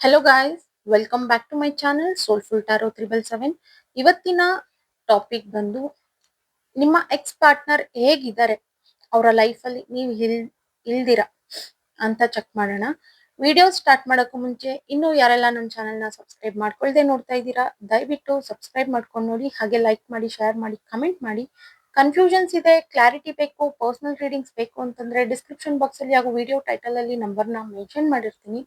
Hello guys, welcome back to my channel Soulful Tarot 777. ಇವತ್ತಿನ topic ಬಂದು ನಿಮ್ಮ X partner ಹೇಗಿದ್ದಾರೆ, ಅವರ ಲೈಫಲ್ಲಿ ನೀವು ಇಲ್ದಿರಾ ಅಂತ ಚೆಕ್ ಮಾಡೋಣ. ವಿಡಿಯೋ ಸ್ಟಾರ್ಟ್ ಮಾಡೋಕ್ಕೂ ಮುಂಚೆ ಇನ್ನೂ ಯಾರೆಲ್ಲ ನನ್ನ ಚಾನಲ್ನ ಸಬ್ಸ್ಕ್ರೈಬ್ ಮಾಡ್ಕೊಳ್ದೆ ನೋಡ್ತಾ ಇದ್ದೀರಾ, ದಯವಿಟ್ಟು ಸಬ್ಸ್ಕ್ರೈಬ್ ಮಾಡ್ಕೊಂಡು ನೋಡಿ, ಹಾಗೆ ಲೈಕ್ ಮಾಡಿ, ಶೇರ್ ಮಾಡಿ, ಕಮೆಂಟ್ ಮಾಡಿ. ಕನ್ಫ್ಯೂಷನ್ಸ್ ಇದೆ, ಕ್ಲಾರಿಟಿ ಬೇಕು, ಪರ್ಸನಲ್ ರೀಡಿಂಗ್ಸ್ ಬೇಕು ಅಂತಂದ್ರೆ ಡಿಸ್ಕ್ರಿಪ್ಷನ್ ಬಾಕ್ಸಲ್ಲಿ ಹಾಗೂ ವಿಡಿಯೋ ಟೈಟಲಲ್ಲಿ ನಂಬರ್ನ ಮೆನ್ಷನ್ ಮಾಡಿರ್ತೀನಿ.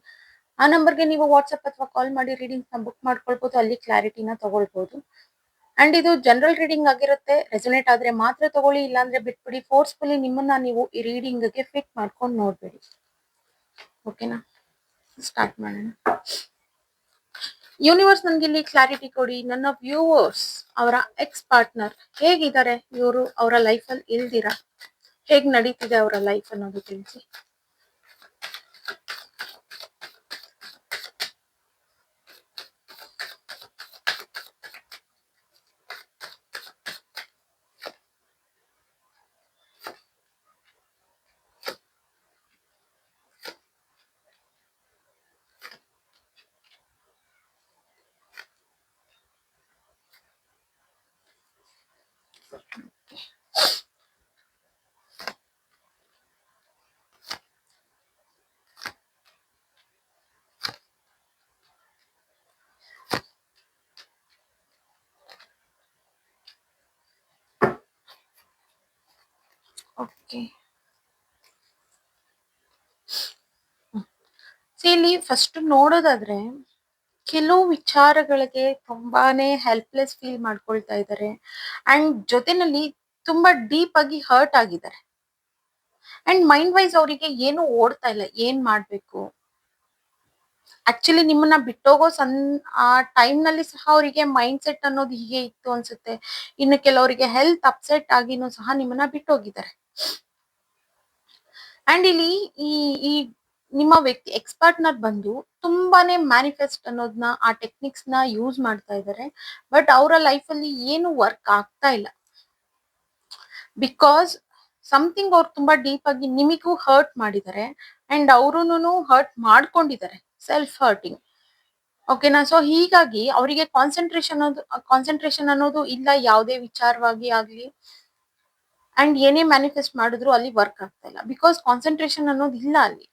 ಆ ನಂಬರ್ಗೆ ನೀವು ವಾಟ್ಸಪ್ ಅಥವಾ ಕಾಲ್ ಮಾಡಿ ರೀಡಿಂಗ್ಸ್ ನ ಬುಕ್ ಮಾಡ್ಕೊಳ್ಬಹುದು, ಅಲ್ಲಿ ಕ್ಲಾರಿಟಿನ ತಗೊಳ್ಬಹುದು. ಅಂಡ್ ಇದು ಜನರಲ್ ರೀಡಿಂಗ್ ಆಗಿರುತ್ತೆ. ರೆಸೊನೇಟ್ ಆದ್ರೆ ಮಾತ್ರ ತಗೊಳ್ಳಿ, ಇಲ್ಲಾಂದ್ರೆ ಬಿಟ್ಬಿಡಿ. ಫೋರ್ಸ್ಫುಲಿ ನಿಮ್ಮನ್ನ ನೀವು ಈ ರೀಡಿಂಗ್ ಗೆ ಫಿಟ್ ಮಾಡ್ಕೊಂಡು ನೋಡ್ಬೇಡಿ. ಓಕೆನಾ, ಸ್ಟಾರ್ಟ್ ಮಾಡೋಣ. ಯೂನಿವರ್ಸ್ ನನ್ಗೆ ಇಲ್ಲಿ ಕ್ಲಾರಿಟಿ ಕೊಡಿ. ನನ್ನ ವ್ಯೂವರ್ಸ್ ಅವರ ಎಕ್ಸ್ ಪಾರ್ಟ್ನರ್ ಹೇಗಿದ್ದಾರೆ, ಇವರು ಅವರ ಲೈಫಲ್ಲಿ ಇಲ್ದಿರಾ ಹೇಗ್ ನಡೀತಿದೆ ಅವರ ಲೈಫ್ ಅನ್ನೋದು ತಿಳಿಸಿ. ಓಕೆ, ಇಲ್ಲಿ ಫಸ್ಟ್ ನೋಡೋದಾದ್ರೆ ಕೆಲವು ವಿಚಾರಗಳಿಗೆ ತುಂಬಾನೇ ಹೆಲ್ಪ್ಲೆಸ್ ಫೀಲ್ ಮಾಡ್ಕೊಳ್ತಾ ಇದ್ದಾರೆ. ಅಂಡ್ ಜೊತೆನಲ್ಲಿ ತುಂಬಾ ಡೀಪ್ ಆಗಿ ಹರ್ಟ್ ಆಗಿದ್ದಾರೆ. ಅಂಡ್ ಮೈಂಡ್ ವೈಸ್ ಅವರಿಗೆ ಏನು ಓಡ್ತಾ ಇಲ್ಲ, ಏನ್ ಮಾಡ್ಬೇಕು. ಆಕ್ಚುಲಿ ನಿಮ್ಮನ್ನ ಬಿಟ್ಟೋಗೋ ಆ ಟೈಮ್ ನಲ್ಲಿ ಸಹ ಅವರಿಗೆ ಮೈಂಡ್ ಸೆಟ್ ಅನ್ನೋದು ಹೀಗೆ ಇತ್ತು ಅನ್ಸುತ್ತೆ. ಇನ್ನು ಕೆಲವರಿಗೆ ಹೆಲ್ತ್ ಅಪ್ಸೆಟ್ ಆಗಿನೂ ಸಹ ನಿಮ್ಮನ್ನ ಬಿಟ್ಟೋಗಿದ್ದಾರೆ. ಅಂಡ್ ಇಲ್ಲಿ ಈ ಈ ನಿಮ್ಮ ವ್ಯಕ್ತಿ ಎಕ್ಸ್ ಪಾರ್ಟ್ನರ್ ಬಂದು ತುಂಬಾನೇ ಮ್ಯಾನಿಫೆಸ್ಟ್ ಅನ್ನೋದನ್ನ, ಆ ಟೆಕ್ನಿಕ್ಸ್ ನ ಯೂಸ್ ಮಾಡ್ತಾ ಇದ್ದಾರೆ. ಬಟ್ ಅವರ ಲೈಫ್ ಅಲ್ಲಿ ಏನು ವರ್ಕ್ ಆಗ್ತಾ ಇಲ್ಲ. ಬಿಕಾಸ್ ಸಮಥಿಂಗ್ ಅವ್ರು ತುಂಬಾ ಡೀಪ್ ಆಗಿ ನಿಮಗೂ ಹರ್ಟ್ ಮಾಡಿದ್ದಾರೆ. ಅಂಡ್ ಅವರುನು ಹರ್ಟ್ ಮಾಡ್ಕೊಂಡಿದ್ದಾರೆ, ಸೆಲ್ಫ್ ಹರ್ಟಿಂಗ್. ಓಕೆನಾ. ಸೊ ಹೀಗಾಗಿ ಅವರಿಗೆ ಕಾನ್ಸಂಟ್ರೇಷನ್ ಅನ್ನೋದು ಇಲ್ಲ, ಯಾವುದೇ ವಿಚಾರವಾಗಿ ಆಗ್ಲಿ. ಅಂಡ್ ಏನೇ ಮ್ಯಾನಿಫೆಸ್ಟ್ ಮಾಡಿದ್ರು ಅಲ್ಲಿ ವರ್ಕ್ ಆಗ್ತಾ ಇಲ್ಲ, ಬಿಕಾಸ್ ಕಾನ್ಸಂಟ್ರೇಷನ್ ಅನ್ನೋದು ಇಲ್ಲ ಅಲ್ಲಿ.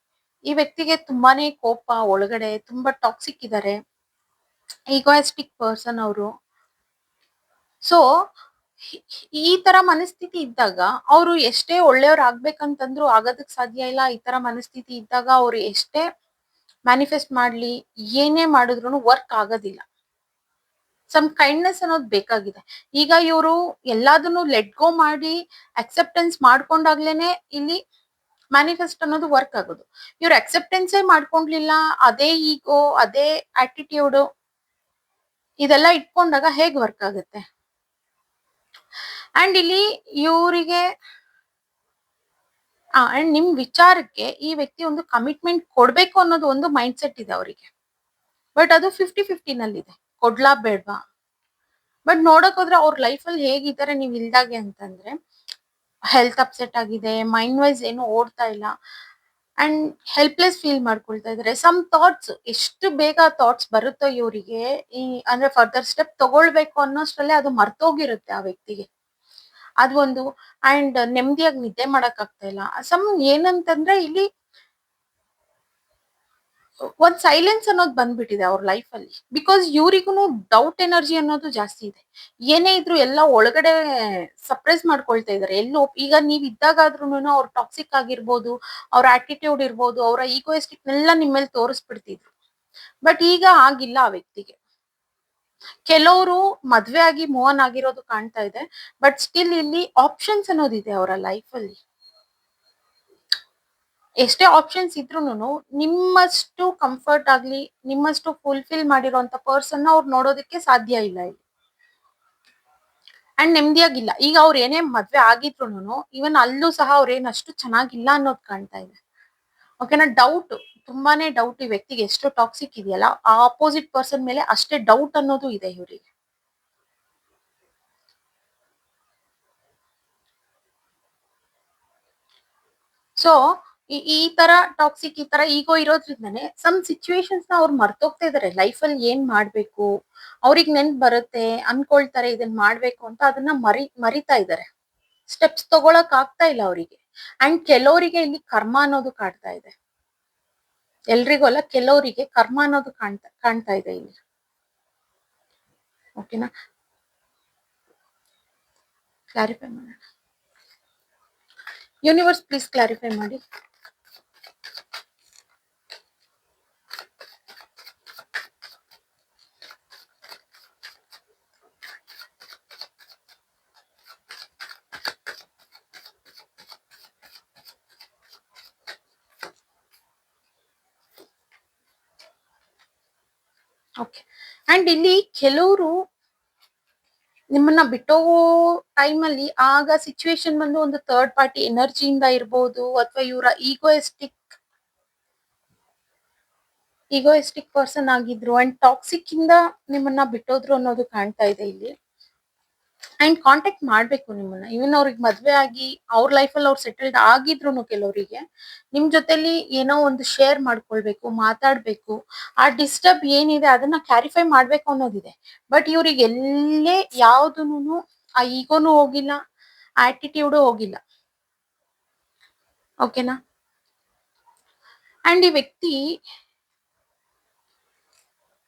ಈ ವ್ಯಕ್ತಿಗೆ ತುಂಬಾನೇ ಕೋಪ ಒಳಗಡೆ, ತುಂಬಾ ಟಾಕ್ಸಿಕ್ ಇದ್ದಾರೆ, ಈಗೋಯಿಸ್ಟಿಕ್ ಪರ್ಸನ್ ಅವರು. ಸೊ ಈ ತರ ಮನಸ್ಥಿತಿ ಇದ್ದಾಗ ಅವರು ಎಷ್ಟೇ ಒಳ್ಳೆಯವ್ರು ಆಗ್ಬೇಕಂತಂದ್ರು ಆಗೋದಕ್ ಸಾಧ್ಯ ಇಲ್ಲ. ಈ ತರ ಮನಸ್ಥಿತಿ ಇದ್ದಾಗ ಅವ್ರು ಎಷ್ಟೇ ಮ್ಯಾನಿಫೆಸ್ಟ್ ಮಾಡ್ಲಿ, ಏನೇ ಮಾಡಿದ್ರು ವರ್ಕ್ ಆಗೋದಿಲ್ಲ. ಸಮ್ ಕೈಂಡ್ನೆಸ್ ಅನ್ನೋದು ಬೇಕಾಗಿದೆ. ಈಗ ಇವರು ಎಲ್ಲದನ್ನು ಲೆಟ್ ಗೋ ಮಾಡಿ ಅಕ್ಸೆಪ್ಟೆನ್ಸ್ ಮಾಡ್ಕೊಂಡಾಗ್ಲೇನೆ ಇಲ್ಲಿ ಮ್ಯಾನಿಫೆಸ್ಟ್ ಅನ್ನೋದು ವರ್ಕ್ ಆಗೋದು. ಇವ್ರು ಅಕ್ಸೆಪ್ಟೆನ್ಸೇ ಮಾಡ್ಕೊಂಡ್ಲಿಲ್ಲ, ಅದೇ ಈಗೋ, ಅದೇ ಆಟಿಟ್ಯೂಡ್ ಇದೆಲ್ಲ ಇಟ್ಕೊಂಡಾಗ ಹೇಗ್ ವರ್ಕ್ ಆಗುತ್ತೆ. ಅಂಡ್ ಇಲ್ಲಿ ಇವರಿಗೆ ಅಂಡ್ ನಿಮ್ ವಿಚಾರಕ್ಕೆ ಈ ವ್ಯಕ್ತಿ ಒಂದು ಕಮಿಟ್ಮೆಂಟ್ ಕೊಡ್ಬೇಕು ಅನ್ನೋದು ಒಂದು ಮೈಂಡ್ ಸೆಟ್ ಇದೆ ಅವರಿಗೆ. ಬಟ್ ಅದು 50-50 ನಲ್ಲಿದೆ, ಕೊಡ್ಲಾ ಬೇಡ್ವಾ. ಬಟ್ ನೋಡಕ್ ಹೋದ್ರೆ ಅವ್ರ ಲೈಫ್ ಅಲ್ಲಿ ಹೇಗಿದ್ದಾರೆ ನೀವ್ ಇಲ್ದಾಗೆ ಅಂತಂದ್ರೆ, ಹೆಲ್ತ್ ಅಪ್ಸೆಟ್ ಆಗಿದೆ, ಮೈಂಡ್ ವೈಸ್ ಏನು ಓಡ್ತಾ ಇಲ್ಲ, ಅಂಡ್ ಹೆಲ್ಪ್ಲೆಸ್ ಫೀಲ್ ಮಾಡ್ಕೊಳ್ತಾ ಇದಾರೆ. ಸಮ್ ಥಾಟ್ಸ್ ಎಷ್ಟು ಬೇಗ ಥಾಟ್ಸ್ ಬರುತ್ತೋ ಇವರಿಗೆ, ಈ ಅಂದ್ರೆ ಫರ್ದರ್ ಸ್ಟೆಪ್ ತಗೊಳ್ಬೇಕು ಅನ್ನೋಷ್ಟ್ರಲ್ಲೇ ಅದು ಮರ್ತೋಗಿರುತ್ತೆ ಆ ವ್ಯಕ್ತಿಗೆ. ಅದು ಒಂದು. ಅಂಡ್ ನೆಮ್ಮದಿಯಾಗಿ ನಿದ್ದೆ ಮಾಡಕ್ ಆಗ್ತಾ ಇಲ್ಲ. ಸಮ್ ಏನಂತಂದ್ರೆ ಇಲ್ಲಿ ಒಂದ್ ಸೈಲೆನ್ಸ್ ಅನ್ನೋದು ಬಂದ್ಬಿಟ್ಟಿದೆ ಅವ್ರ ಲೈಫ್ ಅಲ್ಲಿ. ಬಿಕಾಸ್ ಇವ್ರಿಗೂ ಡೌಟ್ ಎನರ್ಜಿ ಅನ್ನೋದು ಜಾಸ್ತಿ ಇದೆ. ಏನೇ ಇದ್ರು ಎಲ್ಲ ಒಳಗಡೆ ಸಪ್ರೆಸ್ ಮಾಡ್ಕೊಳ್ತಾ ಇದಾರೆ. ಎಲ್ಲೋ ಈಗ ನೀವ್ ಇದ್ದಾಗಾದ್ರೂನು ಅವ್ರ ಟಾಕ್ಸಿಕ್ ಆಗಿರ್ಬೋದು, ಅವ್ರ ಆಟಿಟ್ಯೂಡ್ ಇರ್ಬೋದು, ಅವರ ಈಗೋಯಿಸ್ಟಿಕ್ ಎಲ್ಲ ನಿಮ್ಮಲ್ಲಿ ತೋರಿಸ್ಬಿಡ್ತಿದ್ರು. ಬಟ್ ಈಗ ಆಗಿಲ್ಲ ಆ ವ್ಯಕ್ತಿಗೆ. ಕೆಲವರು ಮದ್ವೆ ಆಗಿ ಮೂವ್ ಆನ್ ಆಗಿರೋದು ಕಾಣ್ತಾ ಇದೆ. ಬಟ್ ಸ್ಟಿಲ್ ಇಲ್ಲಿ ಆಪ್ಷನ್ಸ್ ಅನ್ನೋದಿದೆ ಅವರ ಲೈಫ್ ಅಲ್ಲಿ. ಎಷ್ಟೇ ಆಪ್ಷನ್ಸ್ ಇದ್ರೂನು ನಿಮ್ಮಷ್ಟು ಕಂಫರ್ಟ್ ಆಗ್ಲಿ, ನಿಮ್ಮಷ್ಟು ಫುಲ್ಫಿಲ್ ಮಾಡಿರುವಂತ ಪರ್ಸನ್ ಅವ್ರು ನೋಡೋದಕ್ಕೆ ಸಾಧ್ಯ ಇಲ್ಲ ಇಲ್ಲಿ. ಅಂಡ್ ನೆಮ್ಮದಿಯಾಗಿಲ್ಲ. ಈಗ ಅವ್ರು ಏನೇ ಮದ್ವೆ ಆಗಿದ್ರು ಇವನ್ ಅಲ್ಲೂ ಸಹ ಅವ್ರೇನ್ ಅಷ್ಟು ಚೆನ್ನಾಗಿಲ್ಲ ಅನ್ನೋದು ಕಾಣ್ತಾ ಇದೆ. ಓಕೆನಾ. ಡೌಟ್, ತುಂಬಾನೇ ಡೌಟ್. ಈ ವ್ಯಕ್ತಿಗೆ ಎಷ್ಟು ಟಾಕ್ಸಿಕ್ ಇದೆಯಲ್ಲ, ಆ ಆಪೋಸಿಟ್ ಪರ್ಸನ್ ಮೇಲೆ ಅಷ್ಟೇ ಡೌಟ್ ಅನ್ನೋದು ಇದೆ ಇವರಿಗೆ. ಸೊ ಈ ತರ ಟಾಕ್ಸಿಕ್ ಈ ತರ ಈಗೋ ಇರೋದ್ರಿಂದಾನೆ ಸಮ್ ಸಿಚುವೇಶನ್ಸ್ ನ ಅವ್ರು ಮರ್ತೋಗ್ತಾ ಇದಾರೆ. ಲೈಫ್ ಅಲ್ಲಿ ಏನ್ ಮಾಡ್ಬೇಕು ಅವ್ರಿಗೆ ನೆನ್ಪ್ ಬರುತ್ತೆ, ಅನ್ಕೊಳ್ತಾರೆ ಇದನ್ ಮಾಡ್ಬೇಕು ಅಂತ, ಅದನ್ನ ಮರಿತಾ ಇದಾರೆ. ಸ್ಟೆಪ್ಸ್ ತಗೊಳಕ್ ಆಗ್ತಾ ಇಲ್ಲ ಅವರಿಗೆ. ಅಂಡ್ ಕೆಲವರಿಗೆ ಇಲ್ಲಿ ಕರ್ಮ ಅನ್ನೋದು ಕಾಡ್ತಾ ಇದೆ. ಎಲ್ರಿಗೂ ಅಲ್ಲ, ಕೆಲವರಿಗೆ ಕರ್ಮ ಅನ್ನೋದು ಕಾಣ್ತಾ ಇದೆ ಇಲ್ಲಿ. ಓಕೆನಾ, ಕ್ಲಾರಿಫೈ ಮಾಡೋಣ. ಯೂನಿವರ್ಸ್ ಪ್ಲೀಸ್ ಕ್ಲಾರಿಫೈ ಮಾಡಿ. ಓಕೆ, ಅಂಡ್ ಇಲ್ಲಿ ಕೆಲವರು ನಿಮ್ಮನ್ನ ಬಿಟ್ಟೋಗೋ ಟೈಮ್ ಅಲ್ಲಿ ಆಗ ಸಿಚುವೇಶನ್ ಬಂದು ಒಂದು ಥರ್ಡ್ ಪಾರ್ಟಿ ಎನರ್ಜಿಯಿಂದ ಇರ್ಬೋದು, ಅಥವಾ ಇವರ ಈಗೋಯಿಸ್ಟಿಕ್ ಪರ್ಸನ್ ಆಗಿದ್ರು ಅಂಡ್ ಟಾಕ್ಸಿಕ್ ಇಂದ ನಿಮ್ಮನ್ನ ಬಿಟ್ಟೋದ್ರು ಅನ್ನೋದು ಕಾಣ್ತಾ ಇದೆ ಇಲ್ಲಿ. ಅಂಡ್ ಕಾಂಟ್ಯಾಕ್ಟ್ ಮಾಡ್ಬೇಕು ನಿಮ್ಮನ್ನ. ಇವನ್ ಅವ್ರಿಗೆ ಮದ್ವೆ ಆಗಿ ಅವ್ರ ಲೈಫ್ ಅಲ್ಲಿ ಅವ್ರು ಸೆಟಲ್ಡ್ ಆಗಿದ್ರು ಕೆಲವರಿಗೆ ನಿಮ್ ಜೊತೆಲಿ ಏನೋ ಒಂದು ಶೇರ್ ಮಾಡ್ಕೊಳ್ಬೇಕು, ಮಾತಾಡ್ಬೇಕು, ಆ ಡಿಸ್ಟರ್ಬ್ ಏನಿದೆ ಅದನ್ನ ಕ್ಲಾರಿಫೈ ಮಾಡ್ಬೇಕು ಅನ್ನೋದಿದೆ. ಬಟ್ ಇವ್ರಿಗೆ ಎಲ್ಲೇ ಯಾವ್ದುನು ಆ ಈಗೋನು ಹೋಗಿಲ್ಲ, ಆಟಿಟ್ಯೂಡ್ ಹೋಗಿಲ್ಲ. ಓಕೆನಾ, ಅಂಡ್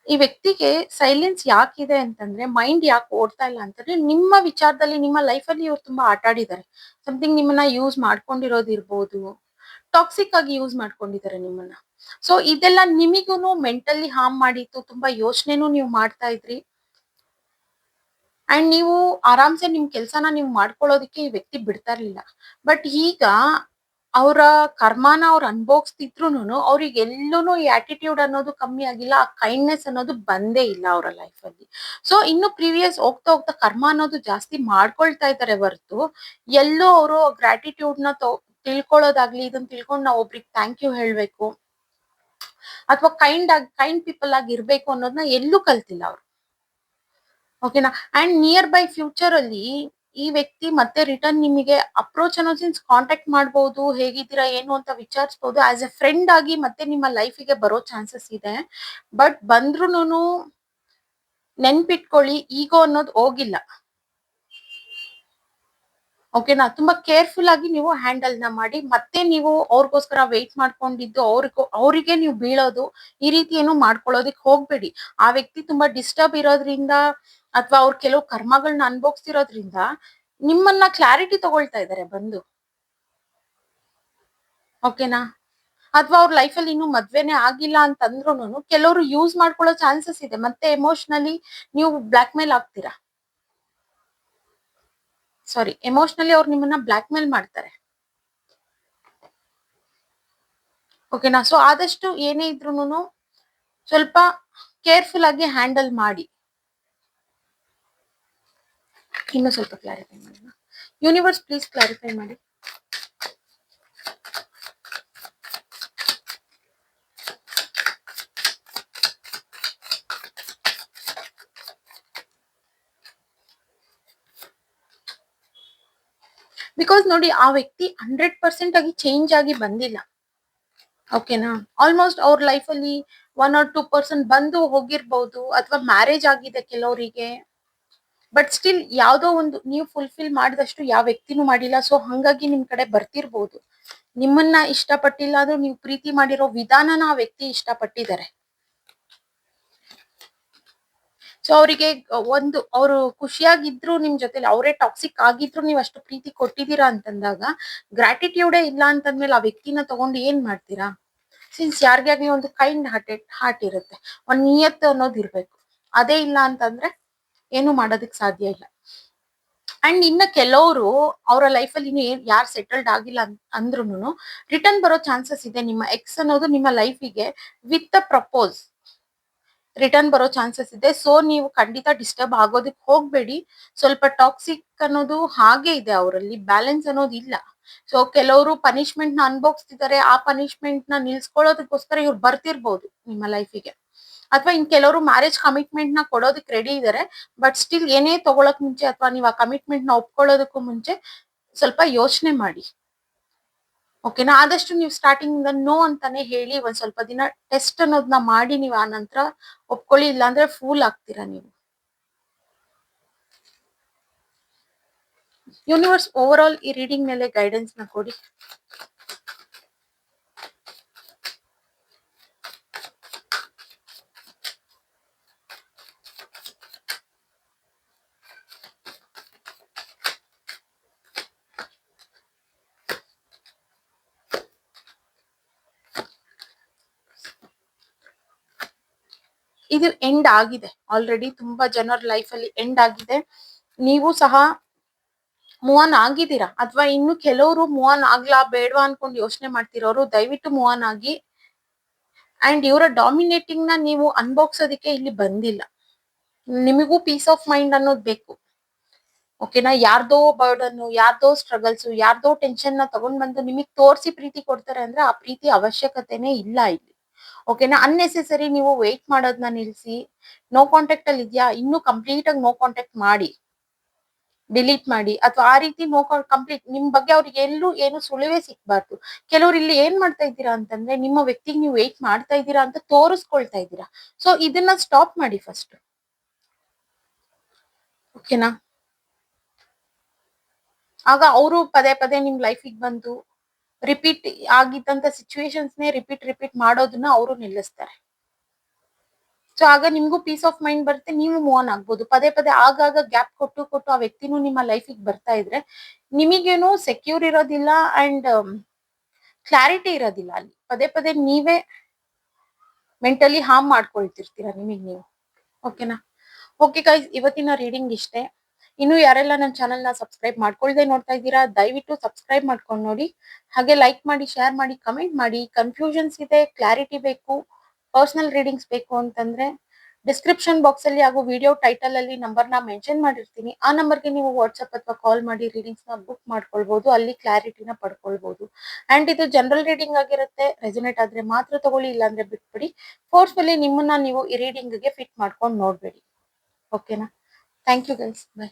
ಈ ವ್ಯಕ್ತಿಗೆ ಸೈಲೆನ್ಸ್ ಯಾಕಿದೆ ಅಂತಂದ್ರೆ, ಮೈಂಡ್ ಯಾಕೆ ಓಡ್ತಾ ಇಲ್ಲ ಅಂತಂದ್ರೆ, ನಿಮ್ಮ ವಿಚಾರದಲ್ಲಿ ನಿಮ್ಮ ಲೈಫ್ ಅಲ್ಲಿ ಇವ್ರು ತುಂಬಾ ಆಟ ಆಡಿದ್ದಾರೆ. ಸಮಥಿಂಗ್ ನಿಮ್ಮನ್ನ ಯೂಸ್ ಮಾಡ್ಕೊಂಡಿರೋದಿರ್ಬೋದು, ಟಾಕ್ಸಿಕ್ ಆಗಿ ಯೂಸ್ ಮಾಡ್ಕೊಂಡಿದ್ದಾರೆ ನಿಮ್ಮನ್ನ. ಸೊ ಇದೆಲ್ಲ ನಿಮಿಗೂನು ಮೆಂಟಲಿ ಹಾರ್ಮ್ ಮಾಡಿತ್ತು. ತುಂಬಾ ಯೋಚನೆನೂ ನೀವು ಮಾಡ್ತಾ ಇದ್ರಿ. ಅಂಡ್ ನೀವು ಆರಾಮ್ಸೆ ನಿಮ್ ಕೆಲ್ಸನ ನೀವು ಮಾಡ್ಕೊಳ್ಳೋದಕ್ಕೆ ಈ ವ್ಯಕ್ತಿ ಬಿಡ್ತಾ ಇರ್ಲಿಲ್ಲ. ಬಟ್ ಈಗ ಅವರ ಕರ್ಮಾನ ಅವ್ರು ಅನುಭವಿಸ್ತಿದ್ರುನು ಅವ್ರಿಗೆ ಎಲ್ಲೂನು ಈ ಆಟಿಟ್ಯೂಡ್ ಅನ್ನೋದು ಕಮ್ಮಿ ಆಗಿಲ್ಲ, ಆ ಕೈಂಡ್ನೆಸ್ ಅನ್ನೋದು ಬಂದೇ ಇಲ್ಲ ಅವರ ಲೈಫ್ ಅಲ್ಲಿ. ಸೊ ಇನ್ನು ಪ್ರೀವಿಯಸ್ ಹೋಗ್ತಾ ಹೋಗ್ತಾ ಕರ್ಮ ಅನ್ನೋದು ಜಾಸ್ತಿ ಮಾಡ್ಕೊಳ್ತಾ ಇದ್ದಾರೆ ಹೊರತು ಎಲ್ಲೂ ಅವರು ಗ್ರಾಟಿಟ್ಯೂಡ್ ನ ತಿಳ್ಕೊಳ್ಳೋದಾಗ್ಲಿ, ಇದನ್ನ ತಿಳ್ಕೊಂಡು ನಾವು ಒಬ್ರಿಗೆ ಥ್ಯಾಂಕ್ ಯು ಹೇಳ್ಬೇಕು ಅಥವಾ ಕೈಂಡ್ ಪೀಪಲ್ ಆಗಿ ಇರ್ಬೇಕು ಅನ್ನೋದನ್ನ ಎಲ್ಲೂ ಕಲ್ತಿಲ್ಲ ಅವರು. ಓಕೆನಾ, ಅಂಡ್ ನಿಯರ್ ಬೈ ಫ್ಯೂಚರ್ ಅಲ್ಲಿ ಈ ವ್ಯಕ್ತಿ ಮತ್ತೆ ರಿಟರ್ನ್ ನಿಮಗೆ ಅಪ್ರೋಚ್ ಅನ್ನೋ ಕಾಂಟ್ಯಾಕ್ಟ್ ಮಾಡಬಹುದು, ಹೇಗಿದ್ದೀರಾ ಏನು ಅಂತ ವಿಚಾರಿಸಬಹುದು, ಆಸ್ ಎ ಫ್ರೆಂಡ್ ಆಗಿ ಮತ್ತೆ ನಿಮ್ಮ ಲೈಫಿಗೆ ಬರೋ ಚಾನ್ಸಸ್ ಇದೆ. ಬಟ್ ಬಂದ್ರೂನು ನೆನ್ಪಿಟ್ಕೊಳ್ಳಿ, ಈಗೋ ಅನ್ನೋದು ಹೋಗಿಲ್ಲ. ಓಕೆನಾ, ತುಂಬಾ ಕೇರ್ಫುಲ್ ಆಗಿ ನೀವು ಹ್ಯಾಂಡಲ್ ನ ಮಾಡಿ. ಮತ್ತೆ ನೀವು ಅವ್ರಿಗೋಸ್ಕರ ವೇಟ್ ಮಾಡ್ಕೊಂಡಿದ್ದು ಅವರಿಗೆ ನೀವು ಬೀಳೋದು ಈ ರೀತಿ ಏನು ಮಾಡ್ಕೊಳ್ಳೋದಿಕ್ ಹೋಗ್ಬೇಡಿ. ಆ ವ್ಯಕ್ತಿ ತುಂಬಾ ಡಿಸ್ಟರ್ಬ್ ಇರೋದ್ರಿಂದ ಅಥವಾ ಅವ್ರ ಕೆಲವು ಕರ್ಮಗಳನ್ನ ಅನ್ಭೋಗ್ತಿರೋದ್ರಿಂದ ನಿಮ್ಮನ್ನ ಕ್ಲಾರಿಟಿ ತಗೊಳ್ತಾ ಇದಾರೆ ಬಂದು. ಓಕೆನಾ, ಅಥವಾ ಅವ್ರ ಲೈಫ್ ಅಲ್ಲಿ ಇನ್ನು ಮದ್ವೆನೆ ಆಗಿಲ್ಲ ಅಂತಂದ್ರುನು ಕೆಲವರು ಯೂಸ್ ಮಾಡ್ಕೊಳ್ಳೋ ಚಾನ್ಸಸ್ ಇದೆ. ಮತ್ತೆ ಎಮೋಷನಲಿ ನೀವು ಬ್ಲಾಕ್ ಮೇಲ್ ಆಗ್ತೀರಾ. ಎಮೋಷನಲಿ ಅವ್ರು ನಿಮ್ಮನ್ನ ಬ್ಲಾಕ್ ಮೇಲ್ ಮಾಡ್ತಾರೆ. ಓಕೆನಾ, ಸೊ ಆದಷ್ಟು ಏನೇ ಇದ್ರೂನು ಸ್ವಲ್ಪ ಕೇರ್ಫುಲ್ ಆಗಿ ಹ್ಯಾಂಡಲ್ ಮಾಡಿ. ಇನ್ನು ಸ್ವಲ್ಪ ಕ್ಲಾರಿಫೈ ಮಾಡೋಣ. ಯೂನಿವರ್ಸ್ ಪ್ಲೀಸ್ ಕ್ಲಾರಿಫೈ ಮಾಡಿ. ಬಿಕಾಸ್ ನೋಡಿ, ಆ ವ್ಯಕ್ತಿ 100% ಆಗಿ ಚೇಂಜ್ ಆಗಿ ಬಂದಿಲ್ಲ. ಓಕೆನಾ, ಆಲ್ಮೋಸ್ಟ್ ಅವ್ರ ಲೈಫ್ ಅಲ್ಲಿ 1 or 2% ಬಂದು ಹೋಗಿರ್ಬಹುದು, ಅಥವಾ ಮ್ಯಾರೇಜ್ ಆಗಿದೆ ಕೆಲವರಿಗೆ. ಬಟ್ ಸ್ಟಿಲ್ ಯಾವ್ದೋ ಒಂದು ನೀವು ಫುಲ್ಫಿಲ್ ಮಾಡಿದಷ್ಟು ಯಾವ ವ್ಯಕ್ತಿನೂ ಮಾಡಿಲ್ಲ. ಸೊ ಹಂಗಾಗಿ ನಿಮ್ ಕಡೆ ಬರ್ತಿರ್ಬೋದು. ನಿಮ್ಮನ್ನ ಇಷ್ಟಪಟ್ಟಿಲ್ಲ ಆದ್ರೂ ನೀವು ಪ್ರೀತಿ ಮಾಡಿರೋ ವಿಧಾನನ ಆ ವ್ಯಕ್ತಿ ಇಷ್ಟಪಟ್ಟಿದ್ದಾರೆ. ಸೊ ಅವರಿಗೆ ಅವರು ಖುಷಿಯಾಗಿದ್ರು ನಿಮ್ ಜೊತೆಲಿ, ಅವರೇ ಟಾಕ್ಸಿಕ್ ಆಗಿದ್ರು ನೀವು ಅಷ್ಟು ಪ್ರೀತಿ ಕೊಟ್ಟಿದ್ದೀರಾ ಅಂತಂದಾಗ, ಗ್ರಾಟಿಟ್ಯೂಡೇ ಇಲ್ಲ ಅಂತಂದ್ಮೇಲೆ ಆ ವ್ಯಕ್ತಿನ ತಗೊಂಡು ಏನ್ ಮಾಡ್ತೀರಾ? ಸಿನ್ಸ್ ಯಾರಿಗಾಗ್ಲಿ ಒಂದು ಕೈಂಡ್ ಹಾರ್ಟ್ ಇರುತ್ತೆ, ಒಂದ್ ನಿಯತ್ತು ಅನ್ನೋದು ಇರ್ಬೇಕು. ಅದೇ ಇಲ್ಲ ಅಂತಂದ್ರೆ ಏನು ಮಾಡೋದಕ್ ಸಾಧ್ಯ ಇಲ್ಲ. ಅಂಡ್ ಇನ್ನ ಕೆಲವರು ಅವರ ಲೈಫ್ ಅಲ್ಲಿ ಇನ್ನು ಯಾರು ಸೆಟಲ್ಡ್ ಆಗಿಲ್ಲ ಅಂದ್ರುನು ರಿಟರ್ನ್ ಬರೋ ಚಾನ್ಸಸ್ ಇದೆ. ನಿಮ್ಮ ಎಕ್ಸ್ ಅನ್ನೋದು ನಿಮ್ಮ ಲೈಫಿಗೆ ವಿತ್ ಪ್ರಪೋಸ್ ರಿಟರ್ನ್ ಬರೋ ಚಾನ್ಸಸ್ ಇದೆ. ಸೊ ನೀವು ಖಂಡಿತ ಡಿಸ್ಟರ್ಬ್ ಆಗೋದಕ್ಕೆ ಹೋಗ್ಬೇಡಿ. ಸ್ವಲ್ಪ ಟಾಕ್ಸಿಕ್ ಅನ್ನೋದು ಹಾಗೆ ಇದೆ ಅವರಲ್ಲಿ, ಬ್ಯಾಲೆನ್ಸ್ ಅನ್ನೋದು ಇಲ್ಲ. ಸೊ ಕೆಲವರು ಪನಿಷ್ಮೆಂಟ್ ನ ಅನುಭವಿಸ್ತಿದ್ದಾರೆ, ಆ ಪನಿಷ್ಮೆಂಟ್ ನ ನಿಲ್ಸ್ಕೊಳ್ಳೋದಕ್ಕೋಸ್ಕರ ಇವ್ರು ಬರ್ತಿರ್ಬೋದು ನಿಮ್ಮ ಲೈಫಿಗೆ. ಅಥವಾ ಇನ್ ಕೆಲವರು ಮ್ಯಾರೇಜ್ ಕಮಿಟ್ಮೆಂಟ್ ನ ಕೊಡೋದಕ್ಕೆ ರೆಡಿ ಇದಾರೆ. ಬಟ್ ಸ್ಟಿಲ್ ಏನೇ ತಗೊಳಕ್ ಮುಂಚೆ ಅಥವಾ ನೀವು ಆ ಕಮಿಟ್ಮೆಂಟ್ ನ ಒಪ್ಕೊಳ್ಳೋದಕ್ಕೂ ಮುಂಚೆ ಸ್ವಲ್ಪ ಯೋಚನೆ ಮಾಡಿ. ಓಕೆನಾ? ಆದಷ್ಟು ನೀವು ಸ್ಟಾರ್ಟಿಂಗ್ ಇಂದ ನೋ ಅಂತಾನೆ ಹೇಳಿ ಒಂದ್ ಸ್ವಲ್ಪ ದಿನ ಟೆಸ್ಟ್ ಅನ್ನೋದನ್ನ ಮಾಡಿ ನೀವು ಆ ನಂತರ ಒಪ್ಕೊಳ್ಳಿ, ಇಲ್ಲ ಅಂದ್ರೆ ಫೂಲ್ ಆಗ್ತೀರಾ ನೀವು. ಯೂನಿವರ್ಸ್ ಓವರ್ ಆಲ್ ಈ ರೀಡಿಂಗ್ ಮೇಲೆ ಗೈಡೆನ್ಸ್ ನ ಕೊಡಿ. ಇದು ಎಂಡ್ ಆಗಿದೆ ಆಲ್ರೆಡಿ, ತುಂಬಾ ಜನರ ಲೈಫ್ ಅಲ್ಲಿ ಎಂಡ್ ಆಗಿದೆ. ನೀವು ಸಹ ಮೂವ್ ಆನ್ ಆಗಿದ್ದೀರಾ, ಅಥವಾ ಇನ್ನು ಕೆಲವರು ಮೂವ್ ಆನ್ ಆಗ್ಲಾ ಬೇಡವಾ ಅನ್ಕೊಂಡು ಯೋಚನೆ ಮಾಡ್ತಿರೋರು ದಯವಿಟ್ಟು ಮೂವ್ ಆನ್ ಆಗಿ. ಅಂಡ್ ಇವರ ಡಾಮಿನೇಟಿಂಗ್ ನ ನೀವು ಅನ್ಭೋಗ್ಸೋದಕ್ಕೆ ಇಲ್ಲಿ ಬಂದಿಲ್ಲ. ನಿಮಗೂ ಪೀಸ್ ಆಫ್ ಮೈಂಡ್ ಅನ್ನೋದು ಬೇಕು. ಓಕೆನಾ? ಯಾರ್ದೋ ಬರ್ಡನ್, ಯಾರ್ದೋ ಸ್ಟ್ರಗಲ್ಸ್, ಯಾರ್ದೋ ಟೆನ್ಷನ್ ನ ತಗೊಂಡ್ ಬಂದು ನಿಮಗ್ ತೋರಿಸಿ ಪ್ರೀತಿ ಕೊಡ್ತಾರೆ ಅಂದ್ರೆ ಆ ಪ್ರೀತಿ ಅವಶ್ಯಕತೆನೇ ಇಲ್ಲ ಇಲ್ಲಿ. ಓಕೆನಾ? ಅನ್ನೆಸೆಸರಿ ನೀವು ವೇಟ್ ಮಾಡೋದನ್ನ ನಿಲ್ಸಿ, ನೋ ಕಾಂಟ್ಯಾಕ್ಟ್ ಅಲ್ಲಿ ಇದೆಯಾ ಇನ್ನು ಕಂಪ್ಲೀಟ್ ಆಗಿ ನೋ ಕಾಂಟ್ಯಾಕ್ಟ್ ಮಾಡಿ, ಡಿಲೀಟ್ ಮಾಡಿ, ಅಥವಾ ಆ ರೀತಿ ನೋ ಕಂಪ್ಲೀಟ್ ನಿಮ್ ಬಗ್ಗೆ ಅವ್ರಿಗೆ ಎಲ್ಲೂ ಏನು ಸುಳಿವೇ ಸಿಕ್ಬಾರ್ದು. ಕೆಲವ್ರು ಇಲ್ಲಿ ಏನ್ ಮಾಡ್ತಾ ಇದ್ದೀರಾ ಅಂತಂದ್ರೆ ನಿಮ್ಮ ವ್ಯಕ್ತಿಗೆ ನೀವು ವೇಟ್ ಮಾಡ್ತಾ ಇದ್ದೀರಾ ಅಂತ ತೋರಿಸ್ಕೊಳ್ತಾ ಇದ್ದೀರಾ. ಸೊ ಇದನ್ನ ಸ್ಟಾಪ್ ಮಾಡಿ ಫಸ್ಟ್. ಓಕೆನಾ? ಆಗ ಅವರು ಪದೇ ಪದೇ ನಿಮ್ ಲೈಫಿಗೆ ಬಂದು ರಿಪೀಟ್ ಆಗಿದ್ದಂತ ಸಿಚುವೇಶನ್ಸ್ ನೇ ರಿಪೀಟ್ ಮಾಡೋದನ್ನ ಅವರು ನಿಲ್ಲಿಸ್ತಾರೆ. ಸೊ ಆಗ ನಿಮ್ಗೂ ಪೀಸ್ ಆಫ್ ಮೈಂಡ್ ಬರುತ್ತೆ, ನೀವು ಮೂವ್ ಆನ್ ಆಗ್ಬೋದು. ಪದೇ ಪದೇ ಆಗಾಗ ಗ್ಯಾಪ್ ಕೊಟ್ಟು ಆ ವ್ಯಕ್ತಿನೂ ನಿಮ್ಮ ಲೈಫಿಗೆ ಬರ್ತಾ ಇದ್ರೆ ನಿಮಗೇನು ಸೆಕ್ಯೂರ್ ಇರೋದಿಲ್ಲ ಅಂಡ್ ಕ್ಲಾರಿಟಿ ಇರೋದಿಲ್ಲ. ಅಲ್ಲಿ ಪದೇ ಪದೇ ನೀವೇ ಮೆಂಟಲಿ ಹಾರ್ಮ್ ಮಾಡ್ಕೊಳ್ತಿರ್ತೀರಾ ನಿಮಗ್ ನೀವು. ಓಕೆನಾ? ಓಕೆ ಗೈಸ್, ಇವತ್ತಿನ ರೀಡಿಂಗ್ ಇಷ್ಟೇ. ಇನ್ನು ಯಾರೆಲ್ಲ ನನ್ನ ಚಾನೆಲ್ ನ ಸಬ್ಸ್ಕ್ರೈಬ್ ಮಾಡ್ಕೊಳ್ದೆ ನೋಡ್ತಾ ಇದ್ದೀರಾ ದಯವಿಟ್ಟು ಸಬ್ಸ್ಕ್ರೈಬ್ ಮಾಡ್ಕೊಂಡು ನೋಡಿ. ಹಾಗೆ ಲೈಕ್ ಮಾಡಿ, ಶೇರ್ ಮಾಡಿ, ಕಮೆಂಟ್ ಮಾಡಿ. ಕನ್ಫ್ಯೂಷನ್ಸ್ ಇದೆ, ಕ್ಲಾರಿಟಿ ಬೇಕು, ಪರ್ಸನಲ್ ರೀಡಿಂಗ್ಸ್ ಬೇಕು ಅಂತಂದ್ರೆ ಡಿಸ್ಕ್ರಿಪ್ಷನ್ ಬಾಕ್ಸ್ ಅಲ್ಲಿ ಹಾಗೂ ವಿಡಿಯೋ ಟೈಟಲ್ ಅಲ್ಲಿ ನಂಬರ್ ನ ಮೆನ್ಷನ್ ಮಾಡಿರ್ತೀನಿ. ಆ ನಂಬರ್ಗೆ ನೀವು ವಾಟ್ಸ್ಆಪ್ ಅಥವಾ ಕಾಲ್ ಮಾಡಿ ರೀಡಿಂಗ್ಸ್ ನ ಬುಕ್ ಮಾಡ್ಕೊಳ್ಬಹುದು, ಅಲ್ಲಿ ಕ್ಲಾರಿಟಿನ ಪಡ್ಕೊಳ್ಬಹುದು. ಅಂಡ್ ಇದು ಜನರಲ್ ರೀಡಿಂಗ್ ಆಗಿರುತ್ತೆ. ರೆಸೊನೇಟ್ ಆದ್ರೆ ಮಾತ್ರ ತಗೊಳ್ಳಿ, ಇಲ್ಲಾಂದ್ರೆ ಬಿಟ್ಬಿಡಿ. ಫೋರ್ಸ್ಫುಲಿ ನಿಮ್ಮನ್ನ ನೀವು ಈ ರೀಡಿಂಗ್ ಗೆ ಫಿಟ್ ಮಾಡ್ಕೊಂಡು ನೋಡ್ಬೇಡಿ. ಓಕೆನಾ? Thank you guys, by.